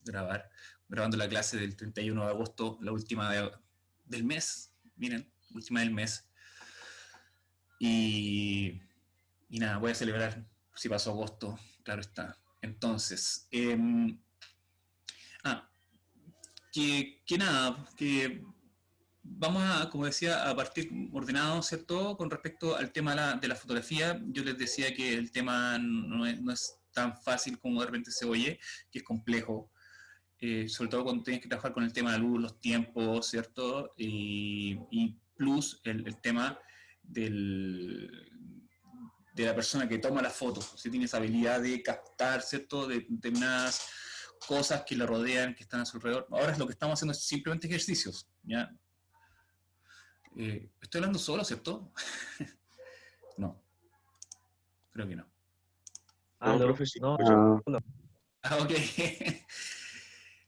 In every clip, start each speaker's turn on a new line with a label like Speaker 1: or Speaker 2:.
Speaker 1: grabar, grabando la clase del 31 de agosto, la última del mes, miren, última del mes. Y, y nada, voy a celebrar si pasó agosto, claro está. Entonces, ah, que nada, que vamos a, como decía, a partir ordenado, ¿cierto? Con respecto al tema de la fotografía, yo les decía que el tema no es tan fácil como de repente se oye, que es complejo, sobre todo cuando tienes que trabajar con el tema de la luz, los tiempos, ¿cierto? Y plus el tema de la persona que toma la foto, si tiene esa habilidad de captar, ¿cierto? De determinadas cosas que le rodean, que están a su alrededor. Ahora lo que estamos haciendo es simplemente ejercicios, ¿ya? Estoy hablando solo, ¿cierto? No, creo que no.
Speaker 2: No,
Speaker 3: Aló,
Speaker 2: profe, sí,
Speaker 3: no,
Speaker 2: escucha.
Speaker 3: no.
Speaker 1: Ah, ok.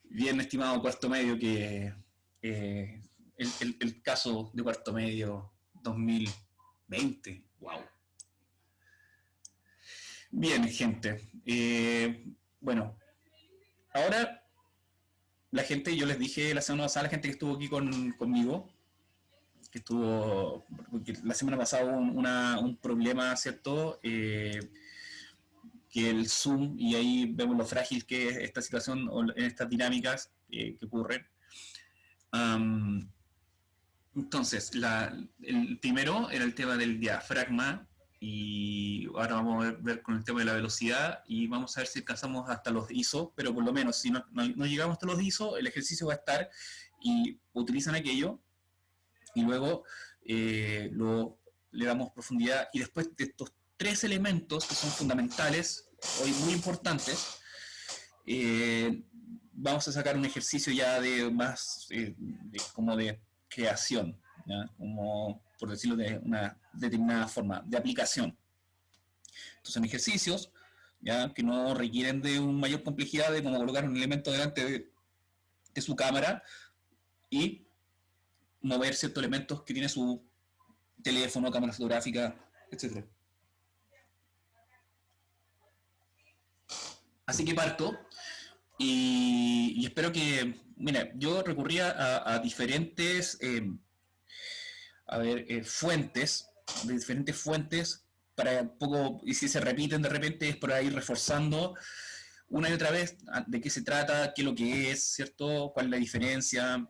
Speaker 1: Bien, estimado cuarto medio, que el caso de cuarto medio 2020, wow. Bien, gente. Bueno, ahora la gente, yo les dije la semana pasada, la gente que estuvo aquí conmigo, que estuvo, porque la semana pasada hubo un problema, ¿cierto? Que el Zoom, y ahí vemos lo frágil que es esta situación, o en estas dinámicas que ocurren. Um, entonces, el primero era el tema del diafragma, y ahora vamos a ver con el tema de la velocidad, y vamos a ver si alcanzamos hasta los ISO, pero por lo menos si no llegamos hasta los ISO, el ejercicio va a estar, y utilizan aquello, y luego le damos profundidad, y después de estos tres elementos que son fundamentales, hoy muy importantes, eh, vamos a sacar un ejercicio ya de más, como de creación, ¿ya? Como por decirlo de una determinada forma, de aplicación. Entonces son ejercicios ya que no requieren de una mayor complejidad de como colocar un elemento delante de su cámara y mover ciertos elementos que tiene su teléfono, cámara fotográfica, etcétera. Así que parto y espero que, mira, yo recurría a diferentes fuentes, de diferentes fuentes, para un poco, y si se repiten de repente es para ir reforzando una y otra vez de qué se trata, qué es lo que es, ¿cierto? ¿Cuál es la diferencia?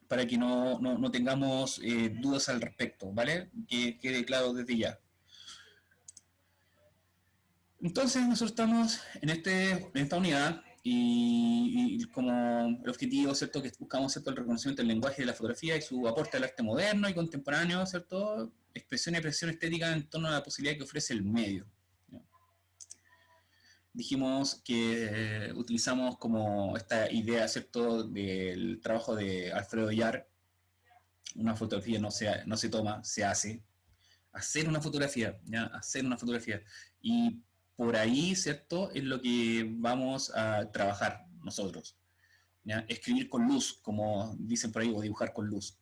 Speaker 1: Para que no tengamos dudas al respecto, ¿vale? Que quede claro desde ya. Entonces nosotros estamos en esta unidad y como el objetivo, ¿cierto? Que buscamos, ¿cierto? El reconocimiento del lenguaje de la fotografía y su aporte al arte moderno y contemporáneo, ¿cierto? Expresión y expresión estética en torno a la posibilidad que ofrece el medio. Dijimos que utilizamos como esta idea, ¿cierto? Del trabajo de Alfredo Yar, una fotografía no se toma, se hace. Hacer una fotografía, ¿ya? Hacer una fotografía. Y por ahí, ¿cierto? Es lo que vamos a trabajar nosotros, ¿ya? Escribir con luz, como dicen por ahí, o dibujar con luz,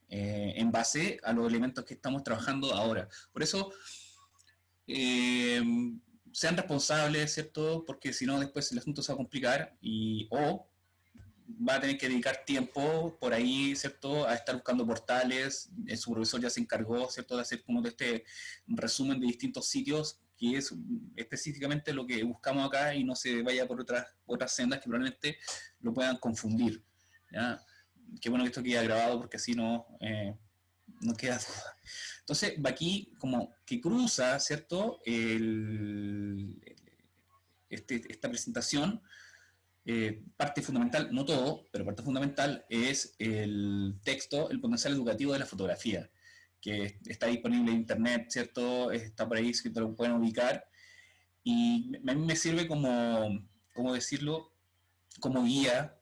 Speaker 1: en base a los elementos que estamos trabajando ahora. Por eso, eh, sean responsables, ¿cierto? Porque si no, después el asunto se va a complicar o va a tener que dedicar tiempo por ahí, ¿cierto?, a estar buscando portales. El supervisor ya se encargó, ¿cierto?, de hacer como de este resumen de distintos sitios, que es específicamente lo que buscamos acá y no se vaya por otras sendas que probablemente lo puedan confundir, ¿ya? Qué bueno que esto queda grabado porque así no queda duda. Entonces, va aquí como que cruza, ¿cierto?, esta presentación. Parte fundamental, no todo, pero parte fundamental es el texto, el potencial educativo de la fotografía, que está disponible en internet, ¿cierto? Está por ahí, que te lo pueden ubicar, y a mí me sirve como, ¿cómo decirlo?, como guía,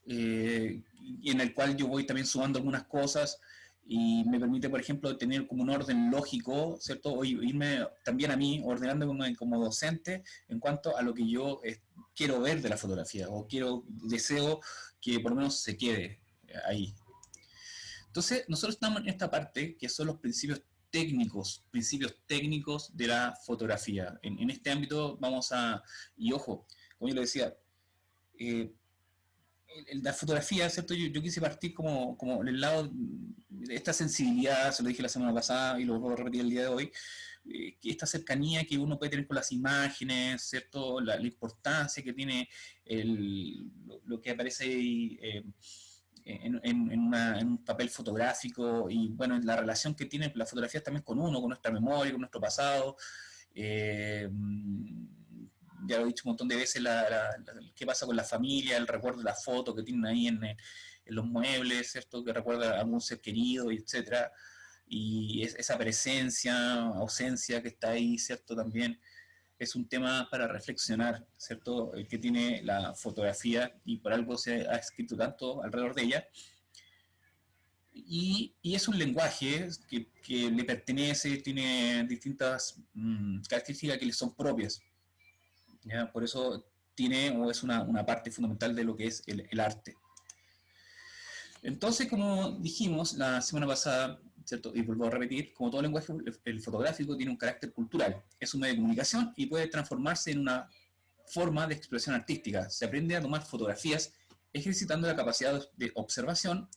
Speaker 1: en el cual yo voy también sumando algunas cosas y me permite, por ejemplo, tener como un orden lógico, ¿cierto? O irme también a mí ordenando como docente en cuanto a lo que yo quiero ver de la fotografía o deseo que por lo menos se quede ahí. Entonces, nosotros estamos en esta parte que son los principios técnicos de la fotografía. En este ámbito vamos a, y ojo, como yo le decía, la fotografía, ¿cierto? Yo quise partir como el lado de esta sensibilidad, se lo dije la semana pasada y lo vuelvo a repetir el día de hoy, que esta cercanía que uno puede tener con las imágenes, ¿cierto? La importancia que tiene lo que aparece ahí, en un papel fotográfico y bueno, la relación que tienen las fotografías también con uno, con nuestra memoria, con nuestro pasado. Eh, ya lo he dicho un montón de veces, qué pasa con la familia, el recuerdo de la foto que tienen ahí en los muebles, ¿cierto? Que recuerda a algún ser querido, etcétera. Y esa presencia, ausencia que está ahí, ¿cierto? También es un tema para reflexionar, ¿cierto? El que tiene la fotografía y por algo se ha escrito tanto alrededor de ella. Y es un lenguaje que le pertenece, tiene distintas características que le son propias. ¿Ya? Por eso tiene o es una parte fundamental de lo que es el arte. Entonces, como dijimos la semana pasada, ¿cierto? Y vuelvo a repetir, como todo lenguaje, el fotográfico tiene un carácter cultural, es un medio de comunicación y puede transformarse en una forma de expresión artística. Se aprende a tomar fotografías ejercitando la capacidad de observación,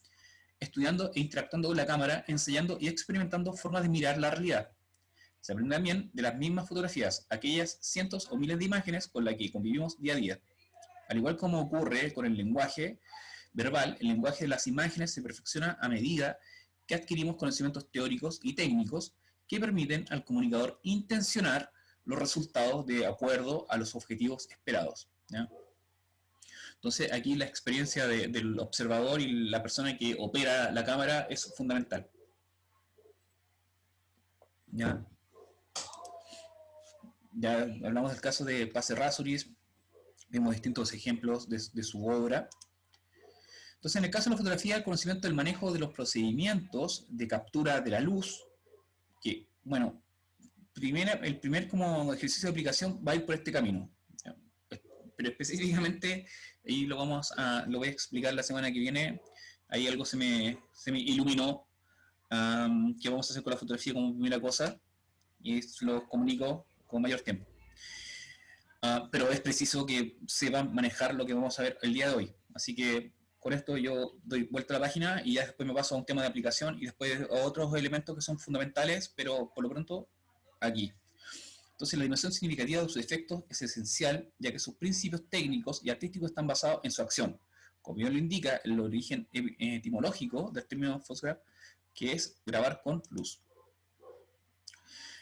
Speaker 1: estudiando e interactuando con la cámara, enseñando y experimentando formas de mirar la realidad. Se aprende también de las mismas fotografías, aquellas cientos o miles de imágenes con las que convivimos día a día. Al igual como ocurre con el lenguaje verbal, el lenguaje de las imágenes se perfecciona a medida que adquirimos conocimientos teóricos y técnicos que permiten al comunicador intencionar los resultados de acuerdo a los objetivos esperados. ¿Ya? Entonces aquí la experiencia del observador y la persona que opera la cámara es fundamental. ¿Ya? Ya hablamos del caso de Paz Errázuriz, vemos distintos ejemplos de su obra. Entonces, en el caso de la fotografía, el conocimiento del manejo de los procedimientos de captura de la luz, que, bueno, el primer como ejercicio de aplicación va a ir por este camino. ¿Ya? Pero específicamente, ahí lo voy a explicar la semana que viene, ahí algo se me iluminó, que vamos a hacer con la fotografía como primera cosa, y lo comunico con mayor tiempo. Pero es preciso que sepan manejar lo que vamos a ver el día de hoy. Así que con esto yo doy vuelta a la página y ya después me paso a un tema de aplicación y después a otros elementos que son fundamentales, pero por lo pronto aquí. Entonces la dimensión significativa de sus efectos es esencial, ya que sus principios técnicos y artísticos están basados en su acción. Como bien lo indica el origen etimológico del término photograph, que es grabar con luz.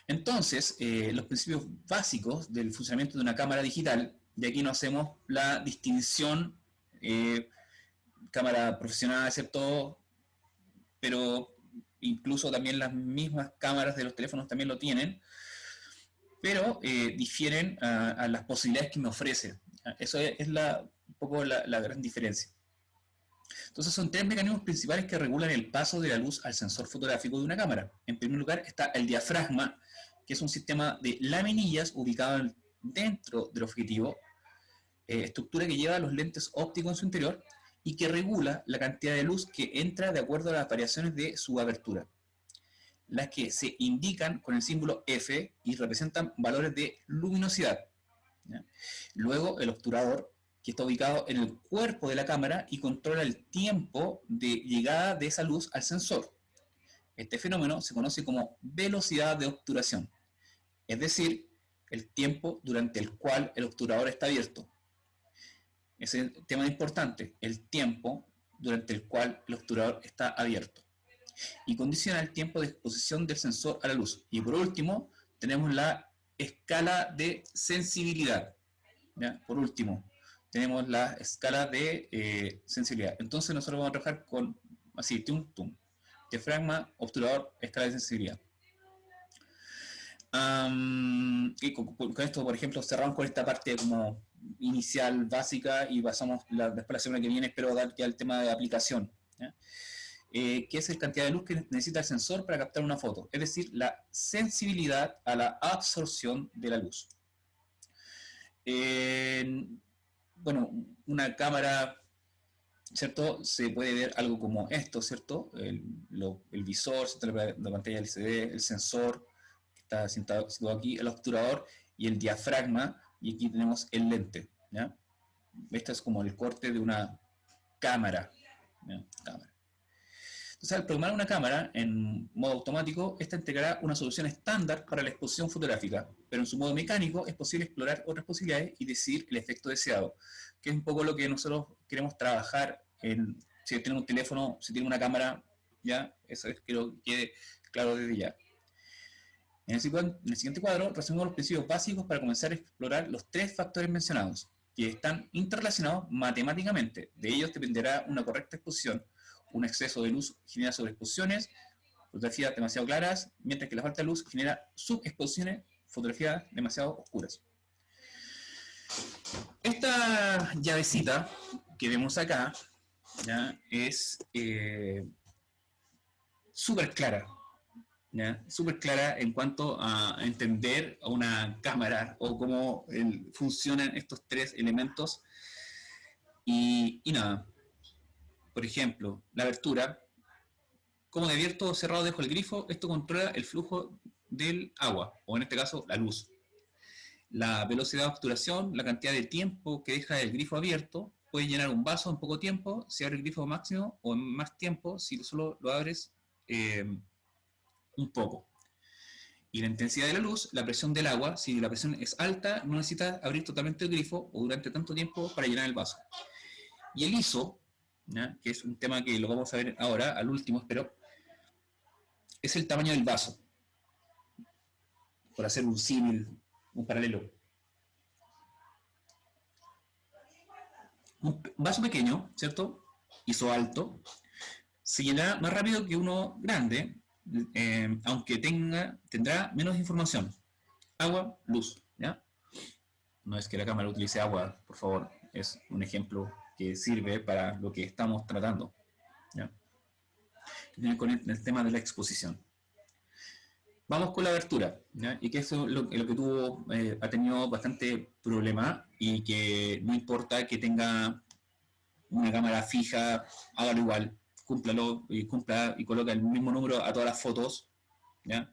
Speaker 1: Entonces, los principios básicos del funcionamiento de una cámara digital, de aquí no hacemos la distinción, eh, cámara profesional, excepto, pero incluso también las mismas cámaras de los teléfonos también lo tienen, pero difieren a las posibilidades que me ofrece. Eso es un poco la gran diferencia. Entonces son tres mecanismos principales que regulan el paso de la luz al sensor fotográfico de una cámara. En primer lugar está el diafragma, que es un sistema de laminillas ubicado dentro del objetivo, estructura que lleva los lentes ópticos en su interior y que regula la cantidad de luz que entra de acuerdo a las variaciones de su abertura, las que se indican con el símbolo F y representan valores de luminosidad. ¿Ya? Luego el obturador, que está ubicado en el cuerpo de la cámara y controla el tiempo de llegada de esa luz al sensor. Este fenómeno se conoce como velocidad de obturación, es decir, el tiempo durante el cual el obturador está abierto. Ese es el tema importante, el tiempo durante el cual el obturador está abierto. Y condiciona el tiempo de exposición del sensor a la luz. Y por último, tenemos la escala de sensibilidad. ¿Ya? Por último, tenemos la escala de sensibilidad. Entonces nosotros vamos a trabajar con, así, tum, tum. Diafragma, obturador, escala de sensibilidad. Y con esto, por ejemplo, cerramos con esta parte como inicial, básica, y pasamos después la semana que viene, espero dar ya el tema de aplicación. ¿Ya? Que es la cantidad de luz que necesita el sensor para captar una foto, es decir, la sensibilidad a la absorción de la luz. Bueno, una cámara, ¿cierto? Se puede ver algo como esto, ¿cierto? El visor, la pantalla LCD, el sensor que está situado aquí, el obturador y el diafragma, y aquí tenemos el lente, ¿ya? Este es como el corte de una cámara. ¿Ya? Cámara. Entonces, al programar una cámara en modo automático, esta entregará una solución estándar para la exposición fotográfica, pero en su modo mecánico es posible explorar otras posibilidades y decidir el efecto deseado, que es un poco lo que nosotros queremos trabajar en, si tienen un teléfono, si tienen una cámara, ya, eso es, quiero que quede claro desde ya. En el siguiente cuadro resumimos los principios básicos para comenzar a explorar los tres factores mencionados, que están interrelacionados matemáticamente. De ellos dependerá una correcta exposición. Un exceso de luz genera sobreexposiciones, fotografías demasiado claras, mientras que la falta de luz genera subexposiciones, fotografías demasiado oscuras. Esta llavecita que vemos acá, ¿ya? Es súper clara, súper clara en cuanto a entender a una cámara o cómo funcionan estos tres elementos. Y nada, por ejemplo, la abertura, como de abierto o cerrado dejo el grifo, esto controla el flujo del agua, o en este caso la luz. La velocidad de obturación, la cantidad de tiempo que deja el grifo abierto, puede llenar un vaso en poco tiempo si abre el grifo máximo, o en más tiempo si solo lo abres un poco. Y la intensidad de la luz, la presión del agua, si la presión es alta, no necesitas abrir totalmente el grifo o durante tanto tiempo para llenar el vaso. Y el ISO, ¿ya? Que es un tema que lo vamos a ver ahora, al último espero, es el tamaño del vaso, por hacer un símil, un paralelo. Un vaso pequeño, ¿cierto? ISO alto, se llenará más rápido que uno grande, aunque tendrá menos información. Agua, luz, ¿ya? No es que la cámara utilice agua, por favor, es un ejemplo que sirve para lo que estamos tratando, ¿ya? Con el tema de la exposición. Vamos con la abertura, ¿ya? Y que eso es lo que ha tenido bastante problema y que no importa que tenga una cámara fija, hágalo igual, cúmplalo y cumpla y coloca el mismo número a todas las fotos, ¿ya?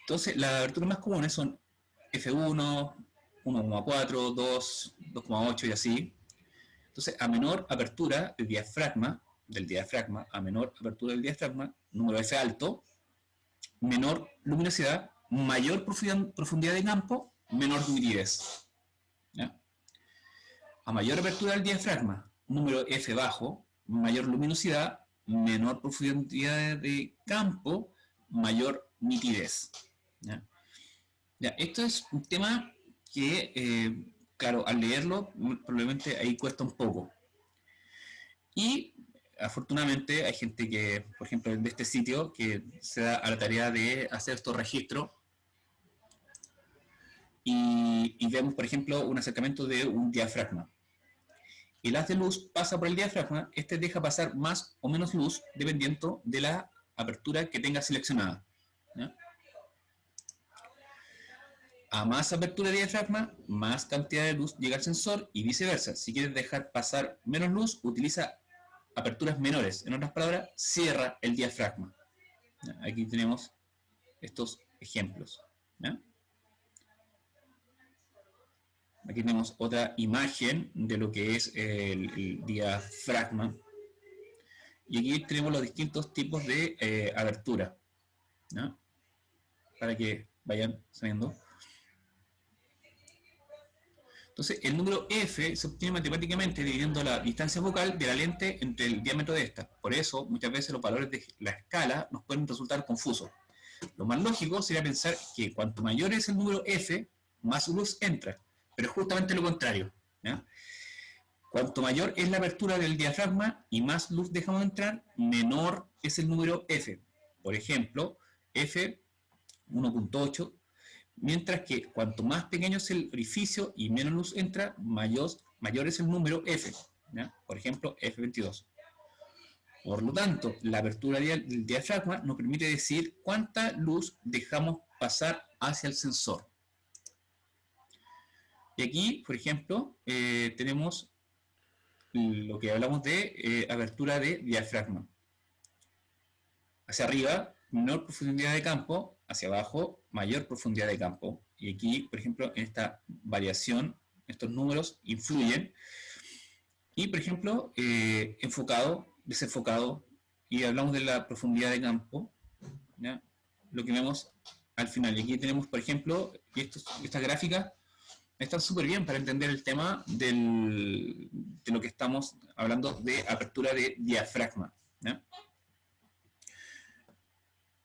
Speaker 1: Entonces, las aberturas más comunes son F1, 1,4, 2, 2,8 y así. Entonces, a menor apertura del diafragma, a menor apertura del diafragma, número F alto, menor luminosidad, mayor profundidad de campo, menor nitidez. ¿Ya? A mayor apertura del diafragma, número F bajo, mayor luminosidad, menor profundidad de campo, mayor nitidez. ¿Ya? Ya, esto es un tema que, claro, al leerlo, probablemente ahí cuesta un poco. Y afortunadamente hay gente que, por ejemplo, de este sitio, que se da a la tarea de hacer estos registros y vemos, por ejemplo, un acercamiento de un diafragma. El haz de luz pasa por el diafragma, este deja pasar más o menos luz dependiendo de la apertura que tenga seleccionada. ¿Ya? A más apertura de diafragma, más cantidad de luz llega al sensor y viceversa. Si quieres dejar pasar menos luz, utiliza aperturas menores. En otras palabras, cierra el diafragma. ¿Ya? Aquí tenemos estos ejemplos. ¿Ya? Aquí tenemos otra imagen de lo que es el diafragma. Y aquí tenemos los distintos tipos de abertura. ¿Ya? Para que vayan sabiendo. Entonces, el número F se obtiene matemáticamente dividiendo la distancia focal de la lente entre el diámetro de esta. Por eso, muchas veces los valores de la escala nos pueden resultar confusos. Lo más lógico sería pensar que cuanto mayor es el número F, más luz entra. Pero es justamente lo contrario. ¿Ya? Cuanto mayor es la apertura del diafragma y más luz dejamos entrar, menor es el número F. Por ejemplo, F 1.8, mientras que cuanto más pequeño es el orificio y menos luz entra, mayor es el número F. ¿Ya? Por ejemplo, F22. Por lo tanto, la apertura del diafragma nos permite decir cuánta luz dejamos pasar hacia el sensor. Y aquí, por ejemplo, tenemos lo que hablamos de apertura de diafragma. Hacia arriba, menor profundidad de campo, hacia abajo, mayor profundidad de campo. Y aquí, por ejemplo, en esta variación, estos números influyen. Y, por ejemplo, enfocado, desenfocado, y hablamos de la profundidad de campo, ¿ya? Lo que vemos al final. Y aquí tenemos, por ejemplo, estas gráficas están súper bien para entender el tema de lo que estamos hablando de apertura de diafragma, ¿ya?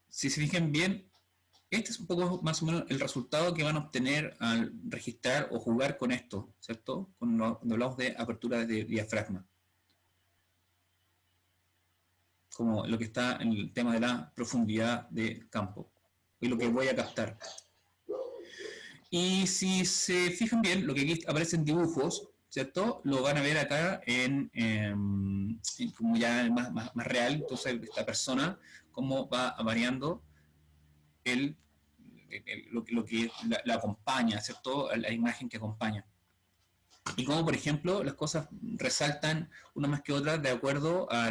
Speaker 1: Si se fijan bien, este es un poco más o menos el resultado que van a obtener al registrar o jugar con esto, ¿cierto? Cuando hablamos de apertura de diafragma. Como lo que está en el tema de la profundidad de campo y lo que voy a captar. Y si se fijan bien, lo que aquí aparece en dibujos, ¿cierto? Lo van a ver acá como ya más real. Entonces, esta persona, cómo va variando lo que la acompaña, ¿cierto? La imagen que acompaña. Y como, por ejemplo, las cosas resaltan una más que otra de acuerdo a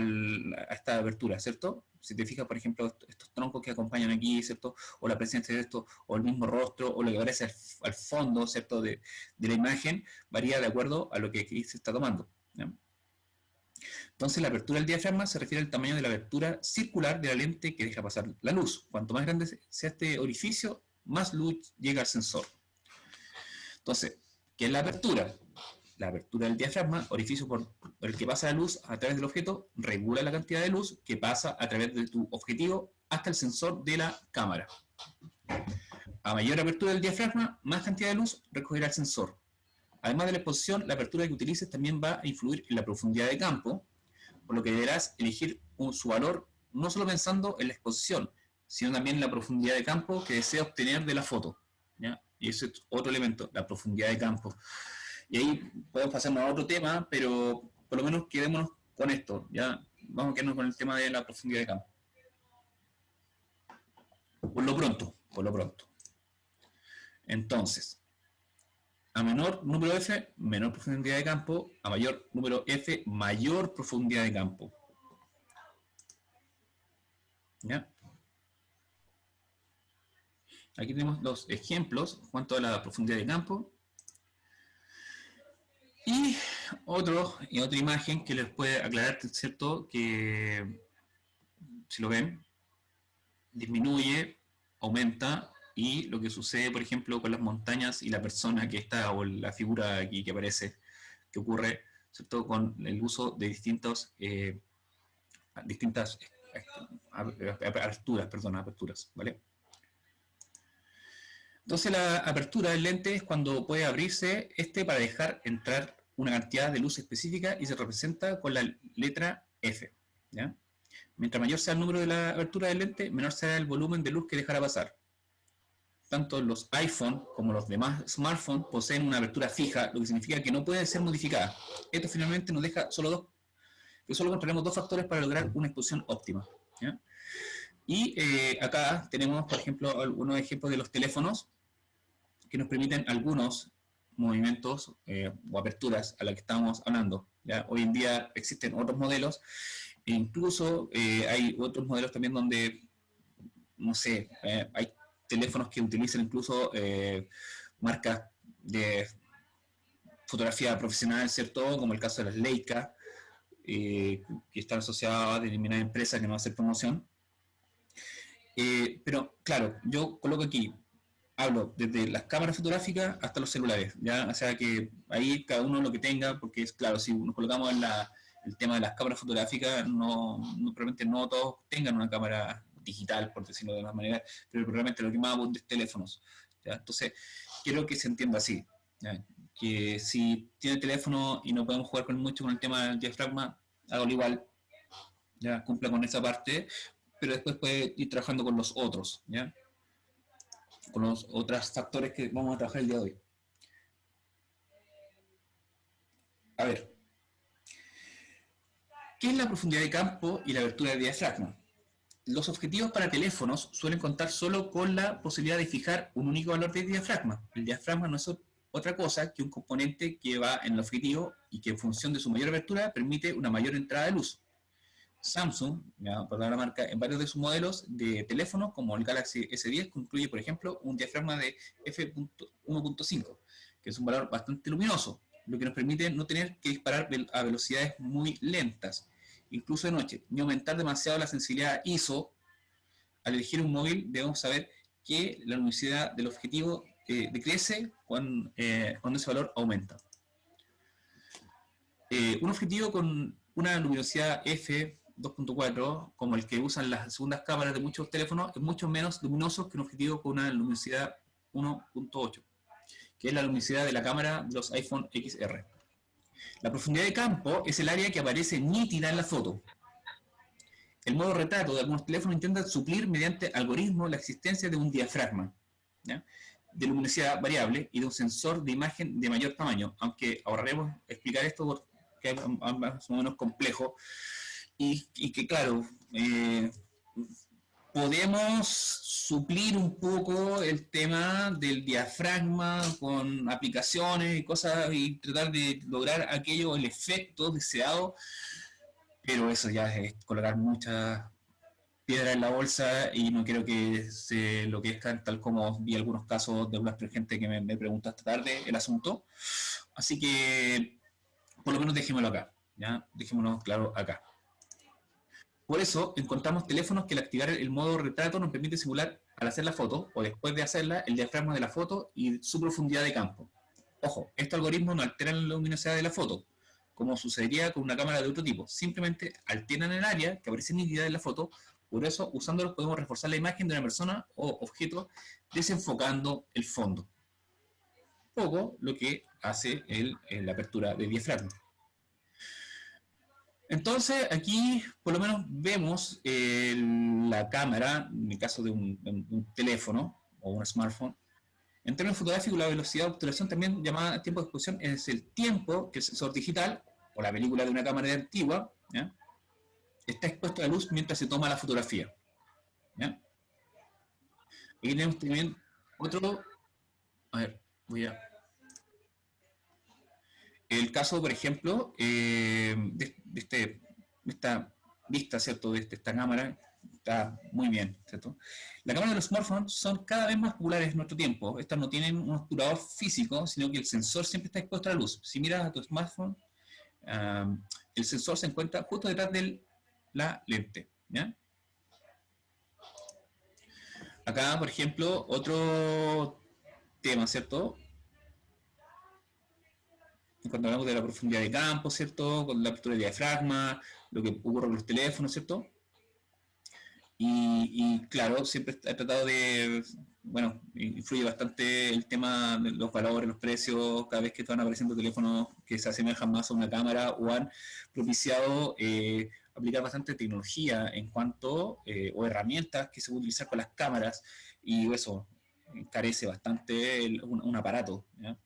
Speaker 1: esta abertura, ¿cierto? Si te fijas, por ejemplo, estos troncos que acompañan aquí, ¿cierto? O la presencia de esto, o el mismo rostro, o lo que aparece al fondo, ¿cierto? De la imagen, varía de acuerdo a lo que aquí se está tomando, ¿ya? Entonces, la apertura del diafragma se refiere al tamaño de la abertura circular de la lente que deja pasar la luz. Cuanto más grande sea este orificio, más luz llega al sensor. Entonces, ¿qué es la apertura? La apertura del diafragma, orificio por el que pasa la luz a través del objeto, regula la cantidad de luz que pasa a través de tu objetivo hasta el sensor de la cámara. A mayor apertura del diafragma, más cantidad de luz recogerá el sensor. Además de la exposición, la apertura que utilices también va a influir en la profundidad de campo, por lo que deberás elegir su valor no solo pensando en la exposición, sino también en la profundidad de campo que desea obtener de la foto, ¿ya? Y ese es otro elemento, la profundidad de campo. Y ahí podemos pasarnos a otro tema, pero por lo menos quedémonos con esto, ¿ya? Vamos a quedarnos con el tema de la profundidad de campo. Por lo pronto, por lo pronto. Entonces, a menor número F, menor profundidad de campo, a mayor número F, mayor profundidad de campo. ¿Ya? Aquí tenemos los ejemplos en cuanto a la profundidad de campo. Y otra imagen que les puede aclarar, ¿cierto? Que si lo ven, disminuye, aumenta, y lo que sucede, por ejemplo, con las montañas y la persona que está, o la figura aquí que aparece, que ocurre, ¿cierto? Con el uso de distintas aperturas, ¿vale? Entonces la apertura del lente es cuando puede abrirse para dejar entrar una cantidad de luz específica y se representa con la letra F, ¿ya? Mientras mayor sea el número de la abertura del lente, menor será el volumen de luz que dejará pasar. Tanto los iPhone como los demás smartphones poseen una abertura fija, lo que significa que no pueden ser modificadas. Esto finalmente nos deja solo controlamos dos factores para lograr una exposición óptima, ¿ya? Y acá tenemos, por ejemplo, algunos ejemplos de los teléfonos que nos permiten algunos movimientos o aperturas a las que estamos hablando, ¿ya? Hoy en día existen otros modelos, e incluso hay otros modelos también donde, no sé, hay teléfonos que utilizan incluso marcas de fotografía profesional, ¿cierto? Como el caso de las Leica, que están asociadas a determinadas empresas que no hacen promoción. Pero claro, yo coloco aquí, hablo desde las cámaras fotográficas hasta los celulares, ¿ya? O sea que ahí cada uno lo que tenga, porque es claro, si nos colocamos en el tema de las cámaras fotográficas, probablemente no todos tengan una cámara digital, por decirlo de alguna manera, pero probablemente lo que más abunde es teléfonos, ¿ya? Entonces, quiero que se entienda así, ¿ya? Que si tiene teléfono y no podemos jugar mucho con el tema del diafragma, hágalo igual, ya cumpla con esa parte, pero después puede ir trabajando con los otros, ¿ya? Con los otros factores que vamos a trabajar el día de hoy. A ver, ¿qué es la profundidad de campo y la abertura del diafragma? Los objetivos para teléfonos suelen contar solo con la posibilidad de fijar un único valor de diafragma. El diafragma no es otra cosa que un componente que va en el objetivo y que en función de su mayor abertura permite una mayor entrada de luz. Samsung, por dar la marca, en varios de sus modelos de teléfonos, como el Galaxy S10, incluye, por ejemplo, un diafragma de f1.5, que es un valor bastante luminoso. lo que nos permite no tener que disparar a velocidades muy lentas, incluso de noche, ni aumentar demasiado la sensibilidad ISO. Al elegir un móvil debemos saber que la luminosidad del objetivo decrece cuando ese valor aumenta. Un objetivo con una luminosidad f2.4, como el que usan las segundas cámaras de muchos teléfonos, es mucho menos luminoso que un objetivo con una luminosidad 1.8, que es la luminosidad de la cámara de los iPhone XR. La profundidad de campo es el área que aparece nítida en la foto. El modo retrato de algunos teléfonos intenta suplir mediante algoritmos la existencia de un diafragma, ¿ya?, de luminosidad variable y de un sensor de imagen de mayor tamaño, aunque ahorraremos explicar esto porque es más o menos complejo y que claro, podemos suplir un poco el tema del diafragma con aplicaciones y cosas y tratar de lograr aquello, el efecto deseado, pero eso ya es colocar muchas piedra en la bolsa y no quiero que se enloquezcan, tal como vi algunos casos de alguna gente que me preguntó esta tarde el asunto. Así que, por lo menos dejémoslo acá, ¿ya? Dejémoslo claro acá. Por eso, encontramos teléfonos que al activar el modo retrato nos permite simular, al hacer la foto, o después de hacerla, el diafragma de la foto y su profundidad de campo. Ojo, estos algoritmos no alteran la luminosidad de la foto, como sucedería con una cámara de otro tipo. Simplemente alteran el área que aparece nítida en la foto. Por eso, usándolos podemos reforzar la imagen de una persona o objeto desenfocando el fondo. Poco lo que hace la apertura de diafragma. Entonces, aquí por lo menos vemos la cámara, en el caso de un teléfono o un smartphone. En términos fotográficos, la velocidad de obturación, también llamada tiempo de exposición, es el tiempo que el sensor digital o la película de una cámara antigua, ¿ya?, está expuesto a la luz mientras se toma la fotografía, ¿ya? Aquí tenemos también otro, a ver, el caso, por ejemplo, de esta vista, ¿cierto?, de esta cámara, está muy bien, ¿cierto? Las cámaras de los smartphones son cada vez más populares en nuestro tiempo. Estas no tienen un obturador físico, sino que el sensor siempre está expuesto a la luz. Si miras a tu smartphone, el sensor se encuentra justo detrás de la lente, ¿ya? Acá, por ejemplo, otro tema, ¿cierto? Cuando hablamos de la profundidad de campo, ¿cierto?, con la apertura de diafragma, lo que ocurre con los teléfonos, ¿cierto? Y claro, siempre he tratado de, bueno, influye bastante el tema de los valores, los precios, cada vez que están apareciendo teléfonos que se asemejan más a una cámara o han propiciado aplicar bastante tecnología en cuanto, o herramientas que se pueden utilizar con las cámaras, y eso encarece bastante un aparato, ¿ya?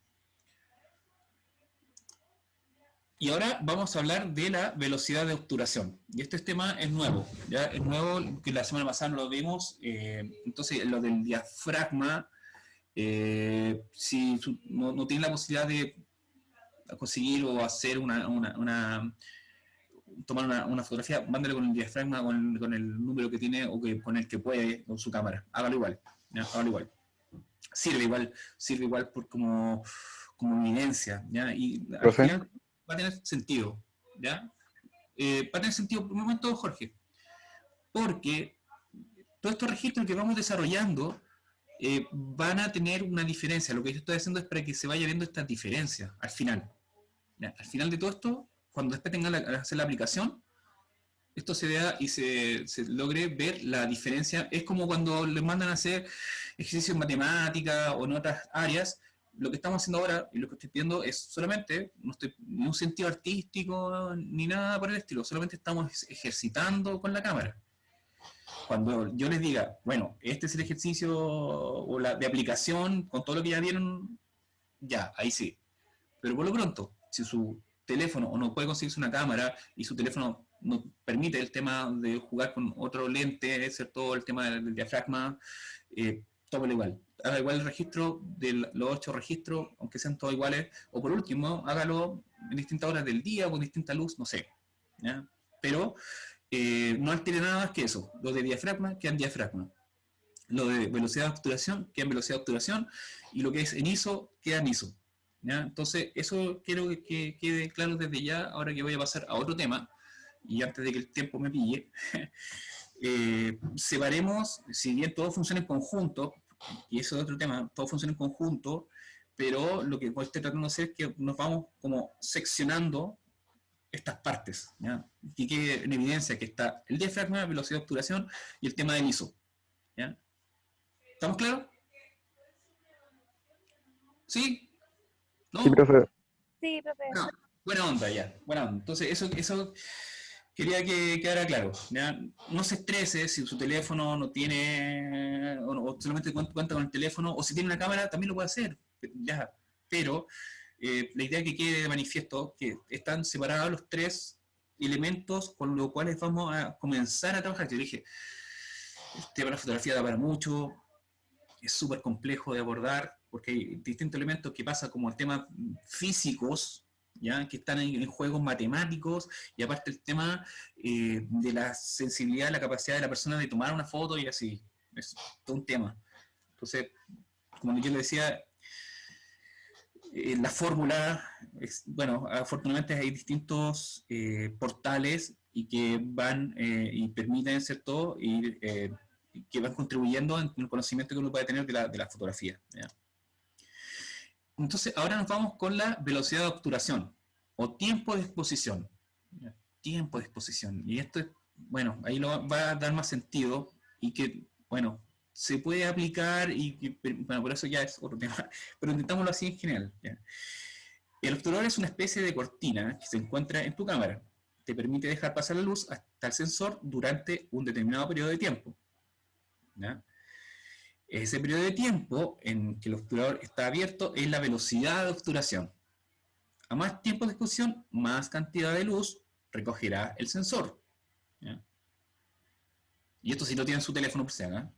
Speaker 1: Y ahora vamos a hablar de la velocidad de obturación. Y este tema es nuevo, ¿ya? Es nuevo, que la semana pasada no lo vimos. Entonces, lo del diafragma, si no tiene la posibilidad de conseguir o hacer tomar una fotografía, mándale con el diafragma, con el número que tiene o con el que puede con su cámara. Hágalo igual, ¿ya? Hágalo igual. Sirve igual como evidencia, ¿ya? Y al final va a tener sentido, ¿ya? Va a tener sentido por un momento, Jorge, porque todos estos registros que vamos desarrollando van a tener una diferencia. Lo que yo estoy haciendo es para que se vaya viendo esta diferencia al final, ¿ya? Al final de todo esto, cuando después tengan que hacer la aplicación, esto se vea y se logre ver la diferencia. Es como cuando les mandan a hacer ejercicios en matemática o en otras áreas. Lo que estamos haciendo ahora y lo que estoy pidiendo es solamente, no estoy en un sentido artístico ni nada por el estilo, solamente estamos ejercitando con la cámara. Cuando yo les diga, bueno, este es el ejercicio o de aplicación con todo lo que ya vieron, ya, ahí sí. Pero por lo pronto, si su teléfono o no puede conseguirse una cámara y su teléfono no permite el tema de jugar con otro lente, ¿cierto?, el tema del diafragma, tómelo igual. Haga igual el registro de los 8 registros, aunque sean todos iguales, o por último, hágalo en distintas horas del día o con distinta luz, no sé, ¿ya? Pero no altere nada más que eso. Lo de diafragma queda en diafragma. Lo de velocidad de obturación queda en velocidad de obturación, y lo que es en ISO queda en ISO. ¿ya? Entonces, eso quiero que quede claro desde ya, ahora que voy a pasar a otro tema, y antes de que el tiempo me pille. Separemos, si bien todo funciona en conjunto, y eso es otro tema, todo funciona en conjunto, pero lo que estoy tratando de hacer es que nos vamos como seccionando estas partes, ¿ya? Y quede en evidencia que está el diafragma, velocidad de obturación y el tema del ISO, ¿ya? ¿Estamos claros? ¿Sí?
Speaker 2: Sí,
Speaker 1: ¿No?
Speaker 2: profe.
Speaker 3: Sí, profe.
Speaker 1: No. Buena onda, ya. Buena onda. Entonces, eso quería que quedara claro, ¿ya? No se estrese si su teléfono no tiene, o solamente cuenta con el teléfono, o si tiene una cámara, también lo puede hacer, ya. Pero la idea que quede de manifiesto que están separados los tres elementos con los cuales vamos a comenzar a trabajar. Yo dije, el tema de la fotografía da para mucho, es súper complejo de abordar, porque hay distintos elementos que pasan como el tema físicos, ¿ya? Que están en juegos matemáticos, y aparte el tema de la sensibilidad, la capacidad de la persona de tomar una foto y así. Es todo un tema. Entonces, como yo le decía, la fórmula, bueno, afortunadamente hay distintos portales y que van y permiten, ¿cierto?, ir, que van contribuyendo en el conocimiento que uno puede tener de la fotografía, ¿ya? Entonces, ahora nos vamos con la velocidad de obturación o tiempo de exposición. ¿Ya? Tiempo de exposición. Y esto es, bueno, ahí lo va a dar más sentido y que, bueno, se puede aplicar y, bueno, por eso ya es otro tema, pero intentámoslo así en general, ¿ya? El obturador es una especie de cortina que se encuentra en tu cámara. Te permite dejar pasar la luz hasta el sensor durante un determinado periodo de tiempo, ¿ya? Ese periodo de tiempo en que el obturador está abierto es la velocidad de obturación. A más tiempo de exposición, más cantidad de luz recogerá el sensor, ¿ya? Y esto si lo tiene en su teléfono por si acaso,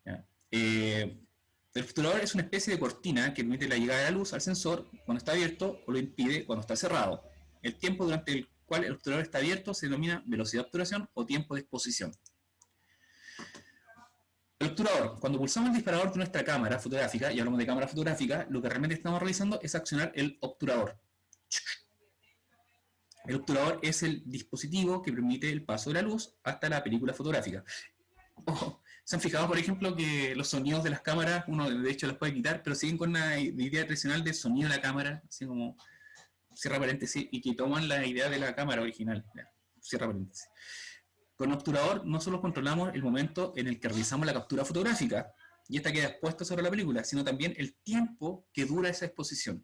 Speaker 1: ¿ya? El obturador es una especie de cortina que permite la llegada de la luz al sensor cuando está abierto o lo impide cuando está cerrado. El tiempo durante el cual el obturador está abierto se denomina velocidad de obturación o tiempo de exposición. El obturador, cuando pulsamos el disparador de nuestra cámara fotográfica, y hablamos de cámara fotográfica, lo que realmente estamos realizando es accionar el obturador. El obturador es el dispositivo que permite el paso de la luz hasta la película fotográfica. Ojo, ¿se han fijado, por ejemplo, que los sonidos de las cámaras, uno de hecho los puede quitar, pero siguen con la idea tradicional del sonido de la cámara, así como cierra paréntesis, y que toman la idea de la cámara original, cierra paréntesis? Con obturador no solo controlamos el momento en el que realizamos la captura fotográfica, y esta queda expuesta sobre la película, sino también el tiempo que dura esa exposición.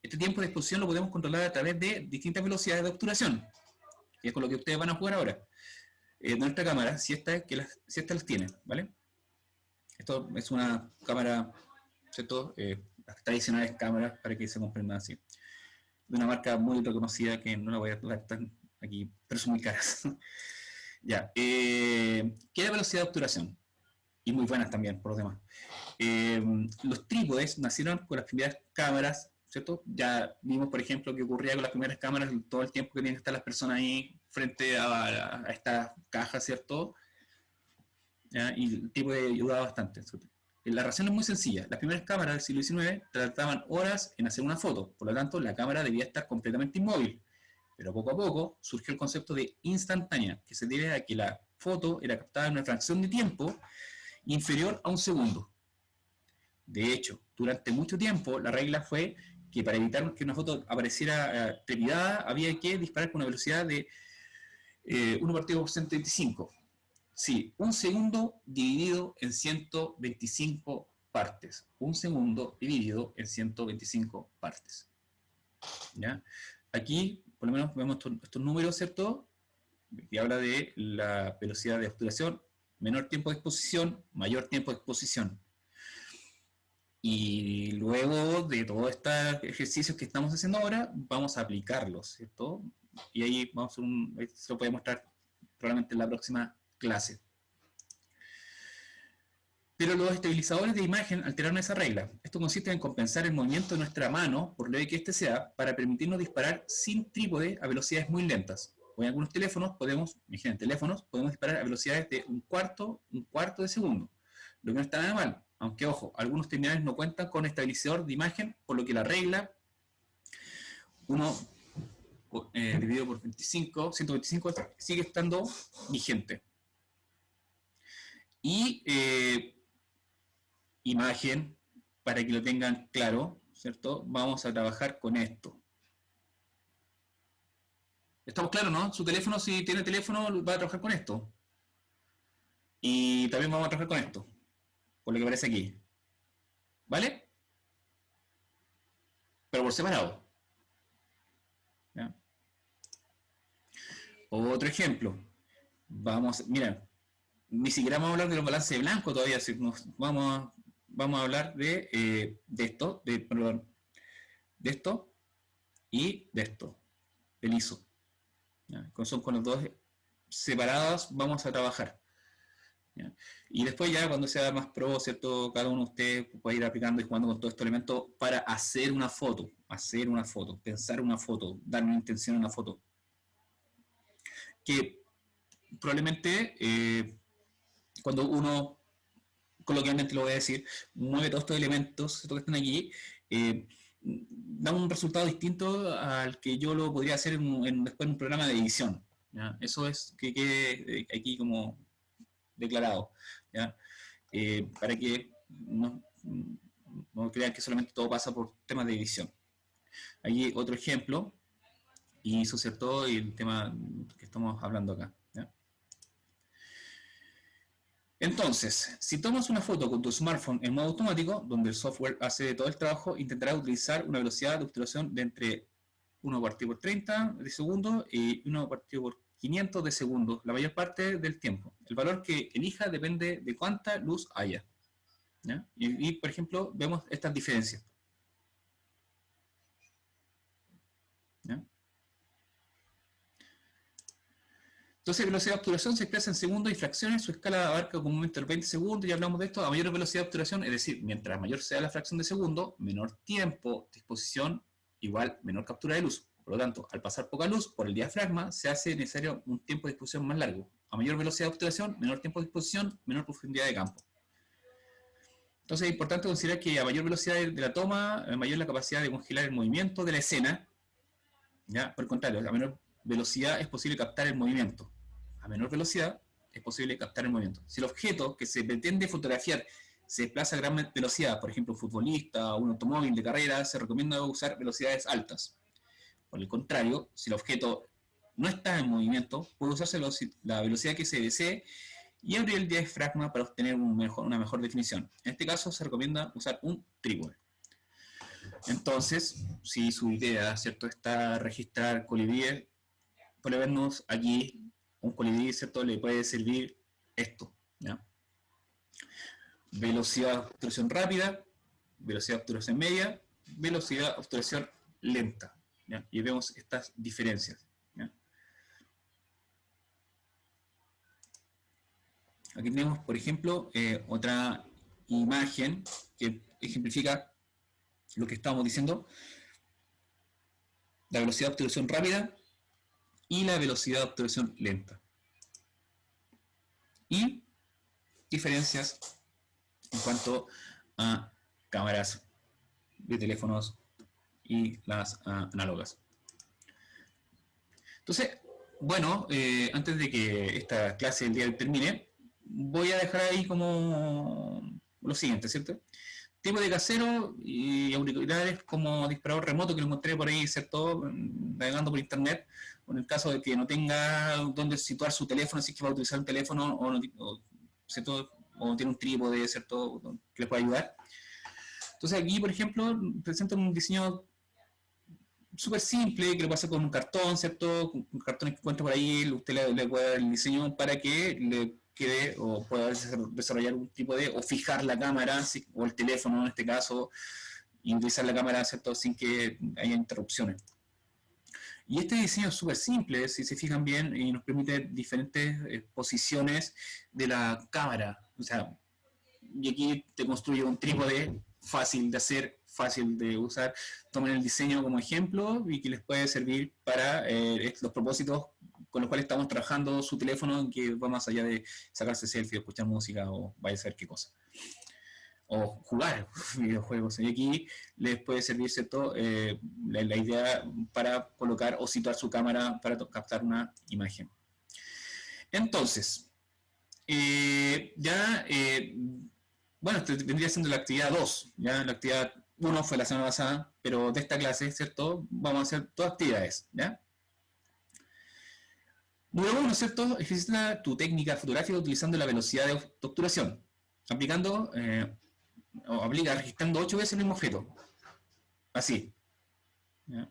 Speaker 1: Este tiempo de exposición lo podemos controlar a través de distintas velocidades de obturación, que es con lo que ustedes van a jugar ahora. Nuestra cámara, si esta las tiene, ¿vale? Esto es una cámara, ¿cierto? Las tradicionales cámaras, para que se comprendan así. De una marca muy reconocida que no la voy a dar tan aquí, pero son muy caras. Ya. ¿Qué es la velocidad de obturación? Y muy buenas también, por los demás. Los trípodes nacieron con las primeras cámaras, ¿cierto? Ya vimos, por ejemplo, que ocurría con las primeras cámaras todo el tiempo que tienen que estar las personas ahí frente a esta caja, ¿cierto? ¿Ya? Y el trípode ayudaba bastante. La razón es muy sencilla. Las primeras cámaras del siglo XIX tardaban horas en hacer una foto, por lo tanto la cámara debía estar completamente inmóvil. Pero poco a poco surgió el concepto de instantánea, que se debe a que la foto era captada en una fracción de tiempo inferior a un segundo. De hecho, durante mucho tiempo la regla fue que para evitar que una foto apareciera trepidada había que disparar con una velocidad de 1 partido por 125. Sí, un segundo dividido en 125 partes. Un segundo dividido en 125 partes. ¿Ya? Aquí, por lo menos, vemos estos números, ¿cierto? Que habla de la velocidad de obturación, menor tiempo de exposición, mayor tiempo de exposición. Y luego de todos estos ejercicios que estamos haciendo ahora, vamos a aplicarlos, ¿cierto? Y ahí vamos a se lo voy a mostrar probablemente en la próxima clase. Pero los estabilizadores de imagen alteraron esa regla. Esto consiste en compensar el movimiento de nuestra mano, por leve que éste sea, para permitirnos disparar sin trípode a velocidades muy lentas. O en algunos teléfonos imaginen, podemos disparar a velocidades de un cuarto de segundo, lo que no está nada mal. Aunque, ojo, algunos terminales no cuentan con estabilizador de imagen, por lo que la regla 1 dividido por 25, 125 sigue estando vigente. Y imagen, para que lo tengan claro, ¿cierto? Vamos a trabajar con esto. ¿Estamos claros, no? Su teléfono, si tiene teléfono, va a trabajar con esto. Y también vamos a trabajar con esto, por lo que aparece aquí. ¿Vale? Pero por separado. ¿Ya? Otro ejemplo. Vamos, mira, ni siquiera vamos a hablar de los balances de blanco todavía. Si vamos a hablar de esto, perdón, de esto y de esto, del ISO. ¿Ya? Son con los dos separados vamos a trabajar. ¿Ya? Y después ya cuando sea más pro, ¿cierto? Cada uno de ustedes puede ir aplicando y jugando con todos estos elementos para hacer una foto, pensar una foto, dar una intención a una foto. Que probablemente cuando uno, coloquialmente lo voy a decir, mueve todos estos elementos que están aquí, da un resultado distinto al que yo lo podría hacer después en un programa de edición. ¿Ya? Eso es que quede aquí como declarado. ¿Ya? Para que no crean que solamente todo pasa por temas de edición. Aquí otro ejemplo, y eso es todo y el tema que estamos hablando acá. ¿Ya? Entonces, si tomas una foto con tu smartphone en modo automático, donde el software hace todo el trabajo, intentará utilizar una velocidad de obturación de entre 1 partido por 30 de segundos y 1 partido por 500 de segundos, la mayor parte del tiempo. El valor que elija depende de cuánta luz haya. ¿Ya? Y, por ejemplo, vemos estas diferencias. ¿Ya? Entonces, velocidad de obturación se expresa en segundos y fracciones, su escala abarca comúnmente los 20 segundos, ya hablamos de esto, a mayor velocidad de obturación, es decir, mientras mayor sea la fracción de segundo, menor tiempo de exposición, igual menor captura de luz. Por lo tanto, al pasar poca luz por el diafragma, se hace necesario un tiempo de exposición más largo. A mayor velocidad de obturación, menor tiempo de exposición, menor profundidad de campo. Entonces es importante considerar que a mayor velocidad de la toma, mayor la capacidad de congelar el movimiento de la escena. ¿Ya? Por el contrario, a menor velocidad es posible captar el movimiento. A menor velocidad es posible captar el movimiento. Si el objeto que se pretende fotografiar se desplaza a gran velocidad, por ejemplo un futbolista o un automóvil de carrera, se recomienda usar velocidades altas. Por el contrario, si el objeto no está en movimiento, puede usarse la velocidad que se desee y abrir el diafragma para obtener una mejor definición. En este caso se recomienda usar un trípode. Entonces, si su idea, ¿cierto?, está registrar colibríes, puede vernos aquí un colibrí, ¿cierto?, le puede servir esto, ¿ya? Velocidad de obturación rápida, velocidad de obturación media, velocidad de obturación lenta, ¿ya? Y vemos estas diferencias, ¿ya? Aquí tenemos, por ejemplo, otra imagen que ejemplifica lo que estábamos diciendo, la velocidad de obturación rápida y la velocidad de obturación lenta. Y diferencias en cuanto a cámaras de teléfonos y las análogas. Entonces, bueno, antes de que esta clase del día termine, voy a dejar ahí como lo siguiente, ¿cierto? Tipo de casero y auriculares como disparador remoto que lo encontré por ahí, ¿cierto? Navegando por internet. En el caso de que no tenga dónde situar su teléfono, si es que va a utilizar un teléfono ¿cierto? O tiene un trípode, ¿cierto? Que le pueda ayudar. Entonces aquí, por ejemplo, presento un diseño súper simple, que lo pasa con un cartón, ¿cierto? Con cartones que encuentra por ahí, usted le puede dar el diseño para que le quede o pueda desarrollar un tipo de, o fijar la cámara, o el teléfono en este caso, y utilizar la cámara, ¿cierto?, sin que haya interrupciones. Y este diseño es súper simple, si se fijan bien, y nos permite diferentes posiciones de la cámara. O sea, y aquí te construye un trípode fácil de hacer, fácil de usar. Tomen el diseño como ejemplo y que les puede servir para los propósitos con los cuales estamos trabajando su teléfono, que va más allá de sacarse selfie, escuchar música o vaya a saber qué cosa. o jugar videojuegos. Y aquí les puede servir, ¿cierto? La idea para colocar o situar su cámara para captar una imagen. Entonces, bueno, esto vendría siendo la actividad 2, ¿ya? La actividad 1 fue la semana pasada, pero de esta clase, ¿cierto? Vamos a hacer todas actividades, ¿ya? Número 1, ¿cierto? Ejercita tu técnica fotográfica utilizando la velocidad de obturación, aplicando o aplica registrando 8 veces el mismo objeto. Así, ¿ya?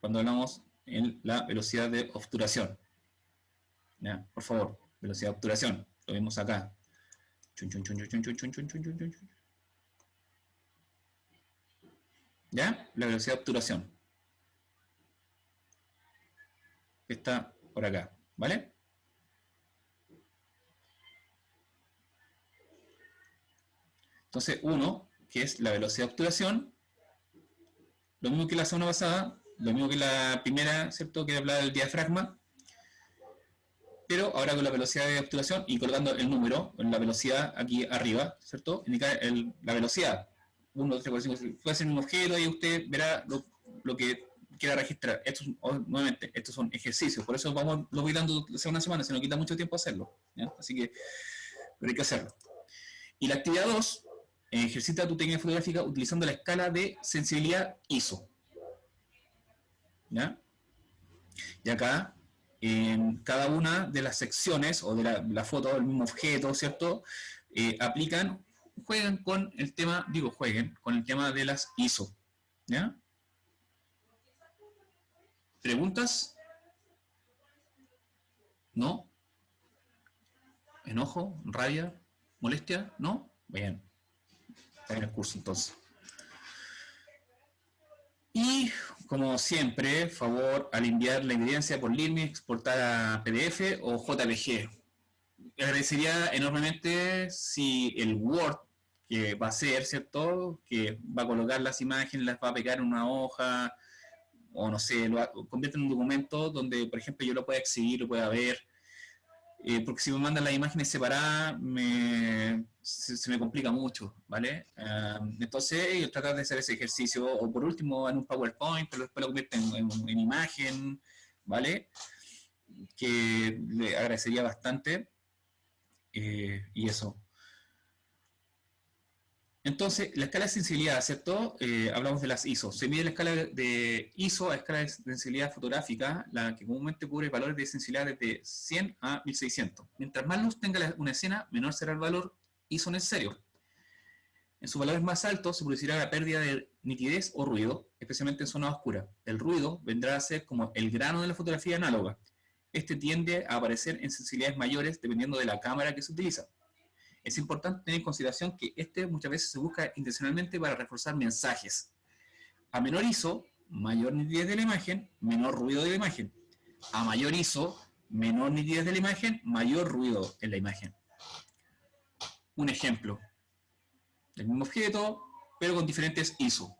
Speaker 1: Cuando hablamos en la velocidad de obturación. ¿Ya? Por favor, velocidad de obturación. Lo vemos acá. Chun, chun, chun, chun, chun, chun, chun, chun, chun, chun. ¿Ya? La velocidad de obturación. Está por acá. ¿Vale? Entonces, 1, que es la velocidad de obturación, lo mismo que la semana pasada, lo mismo que la primera, ¿cierto? Que hablaba del diafragma, pero ahora con la velocidad de obturación y colocando el número en la velocidad aquí arriba, ¿cierto? Indicar la velocidad. 1, 2, 3, 4, 5, puede ser un objeto y usted verá lo que quiera registrar. Nuevamente, estos son ejercicios, por eso lo voy dando semana a semana, se nos quita mucho tiempo hacerlo, ¿ya? Así que pero hay que hacerlo. Y la actividad 2, ejercita tu técnica fotográfica utilizando la escala de sensibilidad ISO, ¿ya? Y acá, en cada una de las secciones o de la foto del mismo objeto, ¿cierto? Juegan con el tema, jueguen con el tema de las ISO, ¿ya? ¿Preguntas? ¿No? ¿Enojo? ¿Rabia? ¿Molestia? ¿No? Bien. Está en el curso entonces. Y, como siempre, favor al enviar la evidencia por LINMI, exportar a PDF o JPG. Agradecería enormemente si el Word que va a hacer, ¿cierto? Que va a colocar las imágenes, las va a pegar en una hoja, o no sé, lo convierte en un documento donde, por ejemplo, yo lo pueda exhibir, lo pueda ver, porque si me mandan las imágenes separadas, se me complica mucho, ¿vale? Entonces, tratar de hacer ese ejercicio, o por último en un PowerPoint, pero después lo convierte en imagen, ¿vale? Que le agradecería bastante, y eso. Entonces, la escala de sensibilidad, ¿cierto? Hablamos de las ISO. Se mide la escala de ISO a escala de sensibilidad fotográfica, la que comúnmente cubre valores de sensibilidad desde 100 a 1600. Mientras más luz tenga una escena, menor será el valor ISO necesario. En sus valores más altos se producirá la pérdida de nitidez o ruido, especialmente en zonas oscuras. El ruido vendrá a ser como el grano de la fotografía análoga. Este tiende a aparecer en sensibilidades mayores dependiendo de la cámara que se utiliza. Es importante tener en consideración que muchas veces se busca intencionalmente para reforzar mensajes. A menor ISO, mayor nitidez de la imagen, menor ruido de la imagen. A mayor ISO, menor nitidez de la imagen, mayor ruido en la imagen. Un ejemplo. El mismo objeto, pero con diferentes ISO.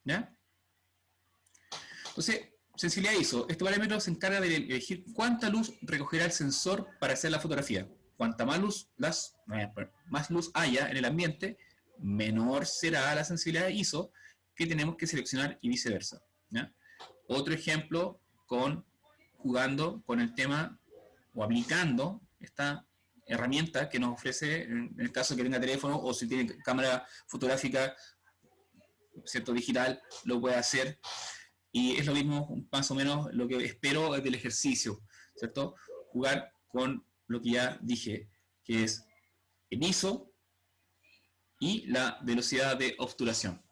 Speaker 1: ¿Ya? Entonces, sensibilidad ISO. Este parámetro se encarga de elegir cuánta luz recogerá el sensor para hacer la fotografía. Cuanta más luz haya en el ambiente, menor será la sensibilidad ISO que tenemos que seleccionar y viceversa. ¿Ya? Otro ejemplo jugando con el tema o aplicando esta herramienta que nos ofrece en el caso que tenga teléfono o si tiene cámara fotográfica, ¿cierto? Digital, lo puede hacer. Y es lo mismo, más o menos, lo que espero del ejercicio, ¿cierto? Jugar con lo que ya dije, que es el ISO y la velocidad de obturación.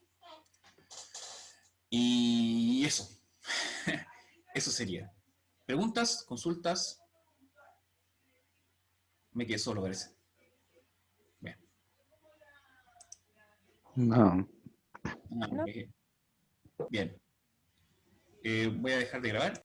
Speaker 1: Y eso. Eso sería. ¿Preguntas? ¿Consultas? Me quedé solo, parece. Bien.
Speaker 2: No.
Speaker 1: Okay. Bien. Voy a dejar de grabar.